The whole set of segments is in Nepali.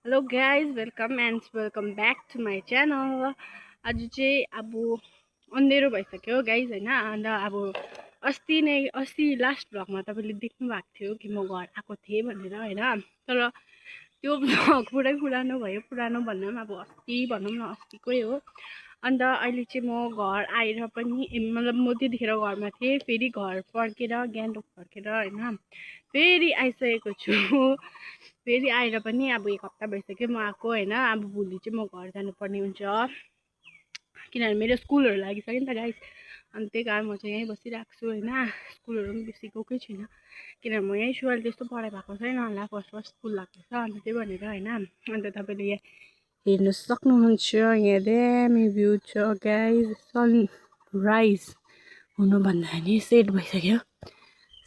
Hello guys welcome back to my channel. आज चाहिँ अब अँधेरो भइसक्यो गाइज होइन। अन्त अब अस्ति लास्ट भ्लगमा तपाईँले देख्नु भएको थियो कि म घर आएको थिएँ भनेर होइन। तर त्यो भ्लग पुरै पुरानो भयो, पुरानो भन्दा पनि अब अस्ति भनौँ न अस्तिकै हो। अन्त अहिले चाहिँ म घर आएर पनि मतलब म त्यतिखेर घरमा थिएँ, फेरि घर फर्केर गान्तोक फर्केर होइन फेरि आइसकेको छु। फेरि आएर पनि अब एक हप्ता भइसक्यो म आएको होइन। अब भोलि चाहिँ म घर जानुपर्ने हुन्छ किनभने मेरो स्कुलहरू लागिसक्यो नि त गाइस। अनि त्यही कारण म चाहिँ यहीँ बसिरहेको छु होइन। स्कुलहरू पनि बेसी गएकै छुइनँ किनभने म यहीँ छु। अहिले त्यस्तो पढाइ भएको छैन होला, फर्स्ट स्कुल लाग्दैछ अन्त त्यही भनेर होइन। अन्त तपाईँले यहाँ हेर्नु सक्नुहुन्छ, यहाँ दामी भ्यू छ गाइस। सनराइज हुनुभन्दा नि सेट भइसक्यो।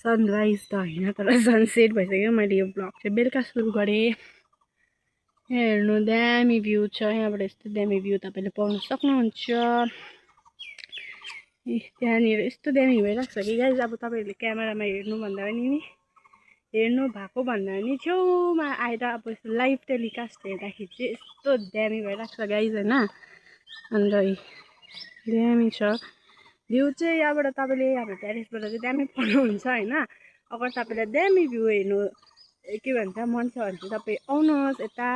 सनराइज त होइन तर सनसेट भइसक्यो। मैले यो ब्लग चाहिँ बेलुका सुरु गरेँ। हेर्नु दामी भ्यू छ, यहाँबाट यस्तो दामी भ्यू तपाईँले पाउन सक्नुहुन्छ। त्यहाँनिर यस्तो दामी भइरहेको छ कि गाइस। अब तपाईँहरूले क्यामेरामा हेर्नुभन्दा पनि नि हेर्नु भएको भन्दा पनि छेउमा आएर अब यस्तो लाइभ टेलिकास्ट हेर्दाखेरि चाहिँ यस्तो दामी भइरहेको छ गाइस होइन। अन्त दामी छ भ्यू चाहिँ। यहाँबाट तपाईँले हाम्रो टेरेसबाट चाहिँ दामी पाउनुहुन्छ होइन। अगर तपाईँलाई दामी भ्यू हेर्नु के भन्छ मन छ भने चाहिँ तपाईँ आउनुहोस् यता।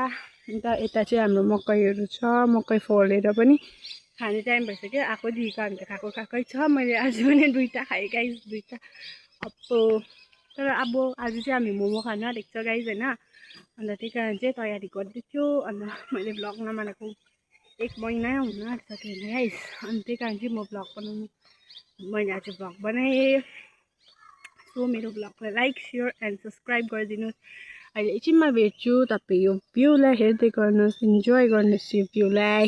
अन्त यता चाहिँ हाम्रो मकैहरू छ, मकै फलेर पनि खाने टाइम भइसक्यो। आएकोदेखिको हामी त खाएकै छ। मैले आज पनि दुईवटा खाएँ गाइस, दुईवटा अप्पो। तर अब आज चाहिँ हामी मोमो खान आँटेको छ गाइस होइन। अन्त त्यही कारण चाहिँ तयारी गर्दैछु। अन्त मैले भ्लग नबनाएको 1 महिना हुन आँटिसक्यो होइन गाइस। अनि त्यही कारण चाहिँ म भ्लग बनाउनु मैले आज भ्लग बनाएँ। सो मेरो भ्लगलाई लाइक सेयर एन्ड सब्सक्राइब गरिदिनुहोस्। अहिले एकछिनमा भेट्छु। तपाईँ यो भ्यूलाई हेर्दै गर्नुहोस्, इन्जोय गर्नुहोस् यो भ्यूलाई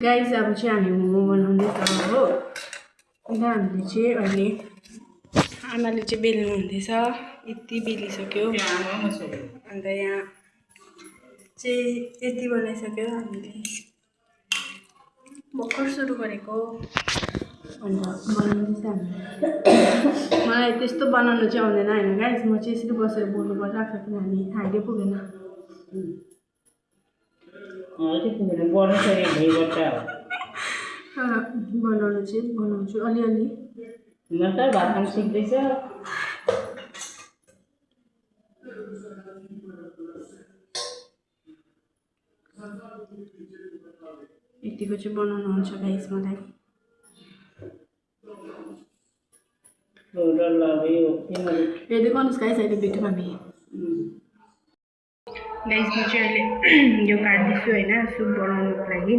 गाइस। अब चाहिँ हामी मोमो बनाउँदैछ हो। अन्त हामीले चाहिँ अहिले आमाले चाहिँ बेल्नु हुँदैछ, यति बेलिसक्यो। अन्त यहाँ चाहिँ यति बनाइसक्यो हामीले, भर्खर सुरु गरेको। अन्त बनाउँदैछ हामीले। मलाई त्यस्तो बनाउनु चाहिँ आउँदैन होइन गाइस। म चाहिँ यसरी बसेर बोल्नु परिरहेको छ किनभने हाइडै पुगेन। बनाउँछु अलिअलि। भात खान सिक्दैछ। यतिको चाहिँ बनाउनु हुन्छ गाइस मलाई। हेर्दै गर्नुहोस् गाइस, अहिले भेट्यौँ हामी। गाइस म चाहिँ अहिले यो काट्दैछु होइन, सुप बनाउनुको लागि।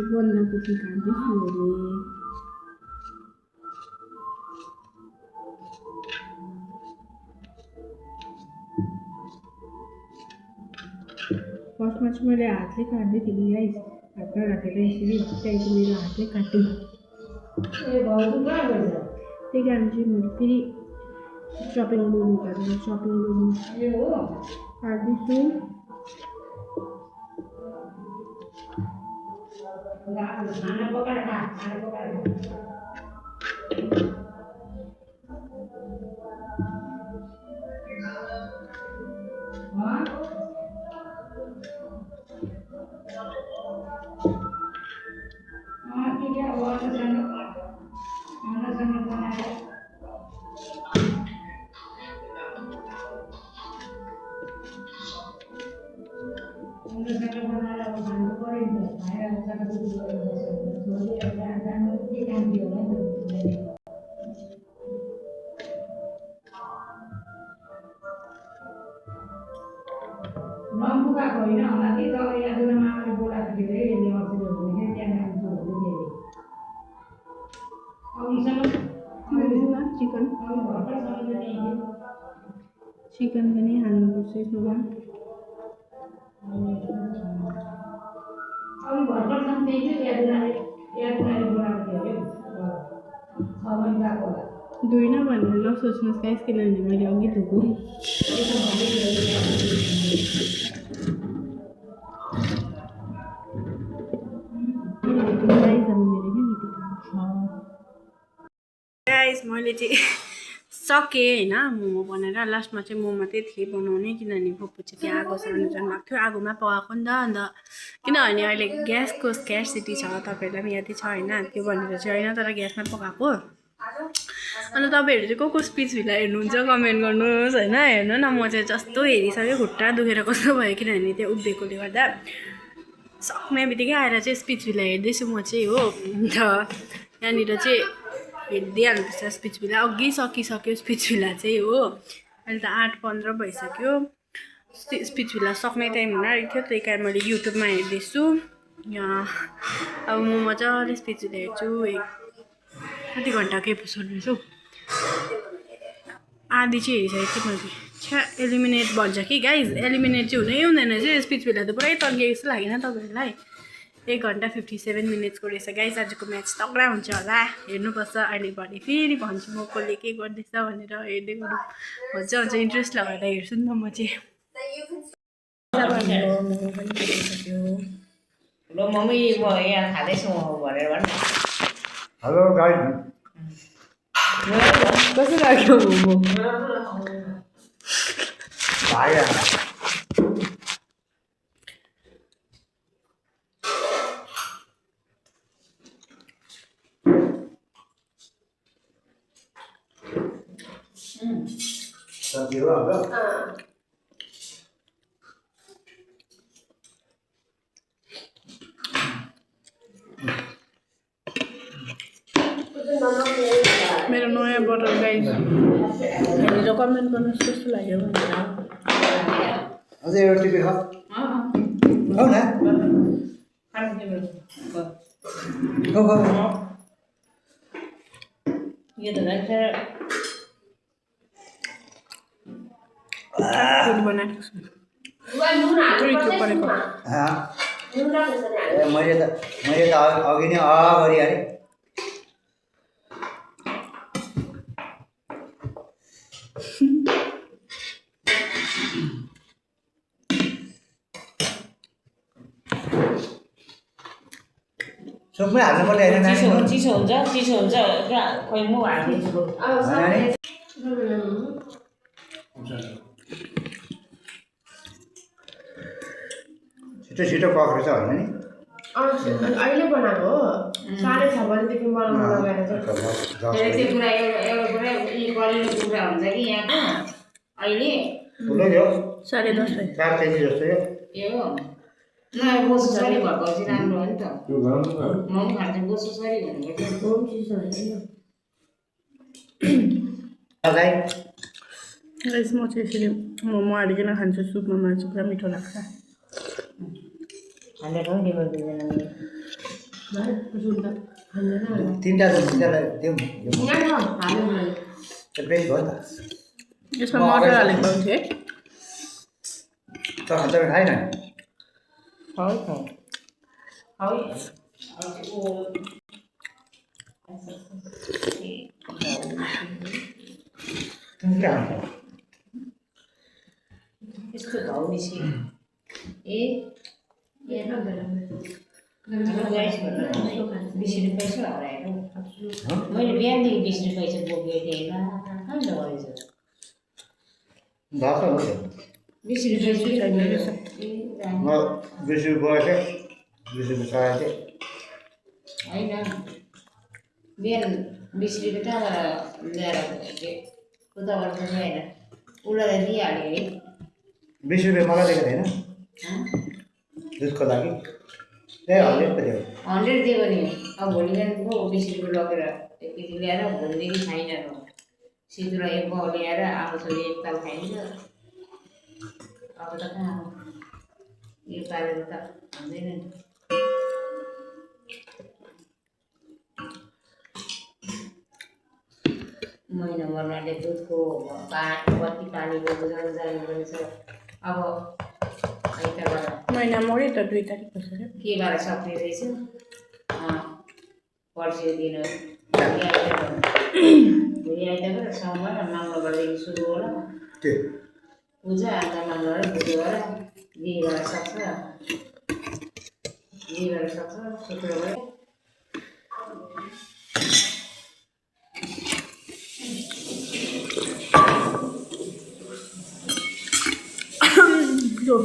बन्दाकोपी काट्दैछु अहिले। फर्स्टमा चाहिँ मैले हातले काट्दै थिएँ गाइस, हातमा राखेर यसरी। त्यहाँदेखि मेरो हातले काट्यो। त्यही कारण चाहिँ मैले फेरि चपिङ बोर्डमा काट्दैछु। चपिङ बोर्डमा काट्दैछु। चिकन पनि हाल्नुपर्छ यसमा। धुइन भनेर नसोच्नुहोस् गाइस किनभने मैले अघि धोएको। गाइस मैले चाहिँ सकेँ होइन मोमो बनाएर लास्टमा चाहिँ मोमो चाहिँ थिएँ बनाउने किनभने फुपू चाहिँ त्यहाँ आगो सार्नु जानुभएको थियो आगोमा पकाएको नि त अन्त किनभने अहिले ग्यासको स्क्यारसिटी छ तपाईँहरूलाई पनि यादै छ होइन त्यो भनेर चाहिँ होइन तर ग्यासमा पकाएको अन्त तपाईँहरू चाहिँ को स्पिच भिला हेर्नुहुन्छ कमेन्ट गर्नुहोस् होइन हेर्नु न म चाहिँ जस्तो हेरिसक्यो खुट्टा दुखेर कस्तो भयो किनभने त्यो उभिएकोले गर्दा सक्ने बित्तिकै आएर चाहिँ स्पिच भिला हेर्दैछु म चाहिँ हो अन्त यहाँनिर चाहिँ हेर्दै हाल्नुपर्छ स्पिच भिला अघि सकिसक्यो स्पिच भिला चाहिँ हो अहिले त 8:15 भइसक्यो स्पिच भिला सक्ने टाइम हुन आँटेको थियो त्यही कारण मैले युट्युबमा हेर्दैछु यहाँ अब म मजाले स्पिच भिला हेर्छु कति घन्टाको एपिसोड रहेछ हौ आधी चाहिँ हेरिसकेको थिएँ मैले छ्या एलिमिनेट भन्छ कि गाइज एलिमिनेट चाहिँ हुनै हुँदैन चाहिँ स्पिच भिला त पुरै तन्किएको जस्तो लागेन तपाईँहरूलाई 1 घन्टा 57 मिनट्सको रहेछ गाइज आजको म्याच तगडा हुन्छ होला हेर्नुपर्छ अहिले भरे फेरि भन्छु म कसले के गर्दैछ भनेर हेर्दै गर्नु मजा आउँछ इन्ट्रेस्ट लगाएर हेर्छु नि त म चाहिँ हेलो गाइस कस्तो लाग्यो मोमो भाया सब्जी हो अब मेरो नयाँ बटल गाइज हेरेर कमेन्ट गर्नुहोस् कस्तो लाग्यो भनेर अझै एउटा टिपी खाऊ खाऊ न खाऊ खाऊ ये तो लगता है खुद बनाएको छु मैले त अघि नै गरिहालेँ सुपमै हाल्नु पर्ने होइन चिसो हुन्छ पुरा खोइ म हालिदिन्छु छिटो छिटो पक्रेछ होइन नि अहिले बनाएको हो 6:30 बजेदेखि बनाउनु लगाएर चाहिँ त्यो कुरा एउटा कुरा कलिलो कुरा हुन्छ कि यहाँको अहिले ठुलै थियो 10:30 बजे 4 केजी जस्तो यो न बोसो सरी भएको चाहिँ राम्रो हो नि त म पनि खान्छु बोसो सरी भनेको गाइस म चाहिँ यसरी मोमो हालिकन खान्छु सुपमा मार्छु पुरा मिठो लाग्छ तिनवटा तिनवटालाई दिउँ बेस्ट भयो त यसमा मटर हालेको हुन्छ है तपाईँ खाएन यस्तो घाउ निस्कि ए 20 रुपियाँ छ हराएको मैले बिहानदेखि 20 रुपियाँ चाहिँ बोकेको थिएँ कहाँ लगेछ 20 रुपियाँ म 20 रुपियाँ गएँ 20 रुपियाँ सराएको थिएँ होइन बिहान 20 रुपियाँ कहाँबाट ल्याएर उताबाट पनि होइन उसलाई दिइहाल्यो है 20 रुपियाँ मलाई दिएको थिएन दुधको लागि त्यही 100 पो दियो 100 दियो भने अब भोलि बिहान पो 20 रुपियाँ लगेर एक केजी ल्याएर भोलिदेखि खाइन सिधुरा एक बाउ ल्याएर आमा छोरी एक ताल खाइन्छ अब त कहाँ यो पारेर त हुँदैन नि महिना मर्नाले दुधको बत्ती पानी बोकेर जानुपर्छ अब महिना मऱ्यो त 2 तारिक बसेर के गरेर सक्ने रहेछ पर्सि दिन भोलि आइतबार सोमबार मङ्गलबारदेखि सुरु होला पूजा अन्त मङ्गलबार बुधबार बिहिबार सक्छ शुक्रबार जो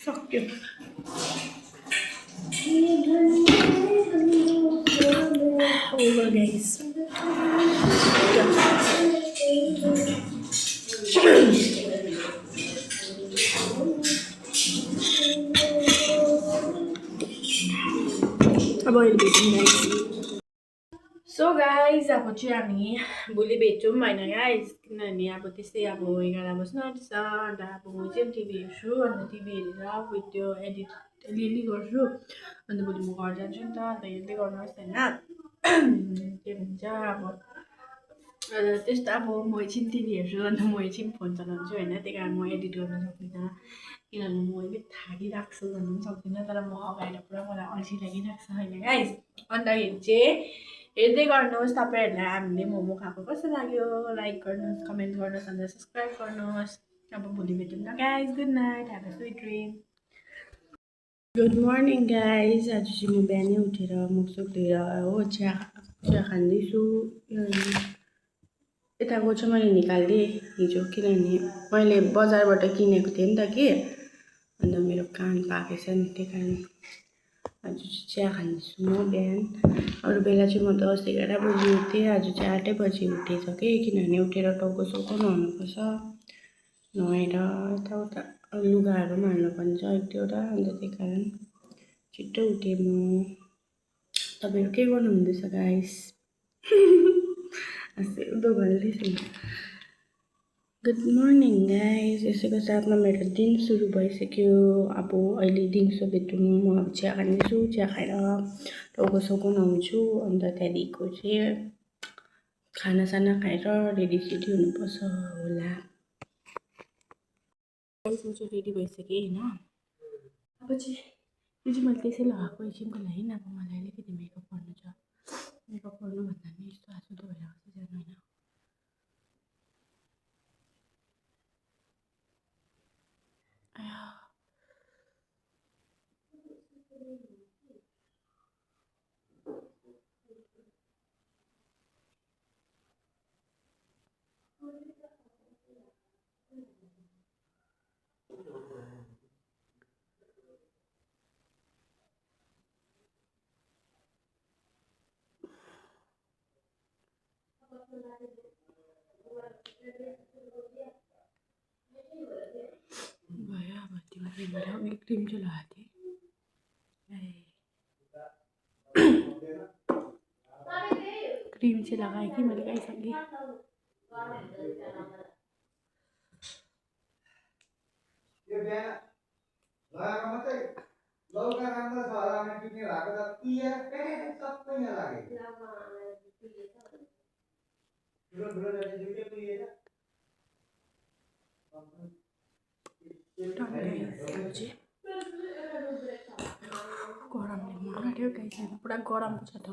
सक्यो over guys अब अहिले भेटौँ गाइस सो गाइस अब चाहिँ हामी भोलि भेटौँ होइन गाइस किनभने अब त्यस्तै अब 11 बज्न आँटिछ अन्त अब म चाहिँ टिभी हेर्छु अन्त टिभी हेरेर भिडियो एडिट अलिअलि गर्छु अन्त भोलि म घर जान्छु नि त अन्त हेर्दै गर्नुहोस् होइन के भन्छ अब त्यस्तो अब म एकछिन टिभी हेर्छु अन्त म एकछिन फोन चलाउँछु होइन त्यही कारण म एडिट गर्न सक्दिनँ किनभने म अलिक थाकिरहेको छु भन्नु पनि सक्दिनँ तर म अगाडि पुरा मलाई अल्छी लागिरहेको छ होइन गाइस अन्तखेरि चाहिँ हेर्दै गर्नुहोस् तपाईँहरूलाई हामीले मोमो खाएको कस्तो लाग्यो लाइक गर्नुहोस् कमेन्ट गर्नुहोस् अन्त सब्सक्राइब गर्नुहोस् अब भोलि भेटौँ न guys good night have a sweet dream good morning guys आज चाहिँ म बिहानै उठेर मुखसुख धोएर हो चिया खाँदैछु यताको चाहिँ मैले निकालिदिएँ हिजो किनभने मैले बजारबाट किनेको थिएँ नि त कि अन्त मेरो कान पाकेछ नि त्यही कारण आज चाहिँ चिया खाँदैछु म बिहान अरू बेला चाहिँ म 10-11 बजी उठ्थेँ आज चाहिँ 8 बजी उठेछ कि किनभने उठेर टाउको साउको नुहाउनुपर्छ नुहाएर यताउता लुगाहरू पनि हाल्नुपर्ने छ एक दुईवटा अन्त त्यही कारण छिट्टो उठेँ म तपाईँहरू के गर्नुहुँदैछ गाइस उँधो भन्दैछु गुड मर्निङ गाइस यसैको साथमा मेरो दिन सुरु भइसक्यो अब अहिले दिउँसो भेटौँ म अब चिया खाँदैछु चिया खाएर टाउको साउको नुहाउँछु अन्त त्यहाँदेखिको चाहिँ खानासाना खाएर रेडी सेडी हुनुपर्छ होला म चाहिँ रेडी भइसकेँ होइन अब चाहिँ यो चाहिँ मैले त्यसै लगाएको एकछिनको लागि अब मलाई अलिकति मेकअप गर्नु छ मेकअप गर्नु भन्दा पनि यस्तो आसुदो भइरहेको छ जानु होइन भयो अब तिमीले मैले अघि क्रिम चाहिँ लगाएको थिएँ क्रिम चाहिँ लगाएँ कि मैले गाइसकेँ गरमले मन आँट्यो गाइस पुरा गरम छ त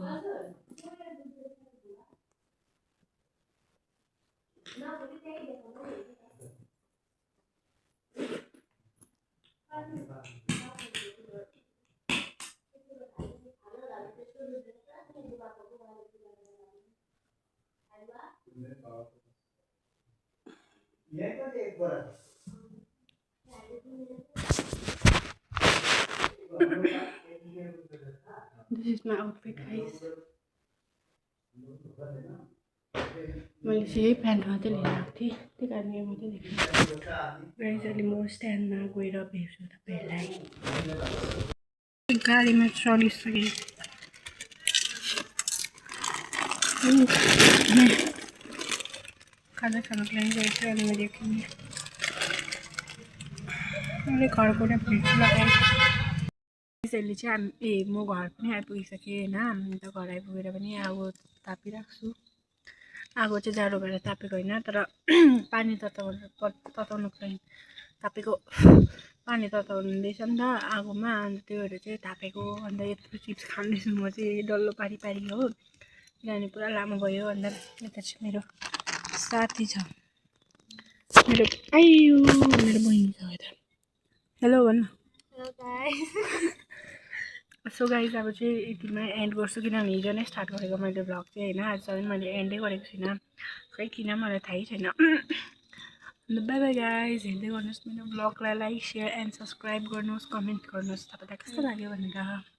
This is my outfit guys मैले चाहिँ यही प्यान्ट मात्रै लिएर आएको थिएँ त्यही कारण यो मात्रै देखेँ गाइस अहिले म स्ट्यान्डमा गएर भेट्छु तपाईँहरूलाई गाडीमा चलिसकेँ खाजा खानुको लागि गएको थियो अनि मैले किनेँ मैले घरको नै भेट्छु लगाएँ यसैले चाहिँ म घर पनि आइपुगिसकेँ होइन अन्त घर आइपुगेर पनि अब तापिरहेको छु आगो चाहिँ जाडो भएर तापेको होइन तर पानी तताउनुको लागि तापेको पानी तताउनु हुँदैछ नि त आगोमा अन्त त्योहरू चाहिँ तापेको अन्त यत्रो चिप्स खाँदैछु म चाहिँ डल्लो पारी पारी हो किनभने पुरा लामो भयो अन्त यता चाहिँ मेरो साथी छ मेरो बहिनी छ यता हेलो भन्न सो गाइज अब चाहिँ यतिमा एन्ड गर्छु किनभने हिजो नै स्टार्ट गरेको मैले भ्लग चाहिँ होइन आजसम्म मैले एन्डै गरेको छुइनँ खै किन मलाई थाहै छैन अन्त बाई बाई गाइज हेर्दै गर्नुहोस् मेरो भ्लगलाई लाइक सेयर एन्ड सब्सक्राइब गर्नुहोस् कमेन्ट गर्नुहोस् तपाईँलाई कस्तो लाग्यो भनेर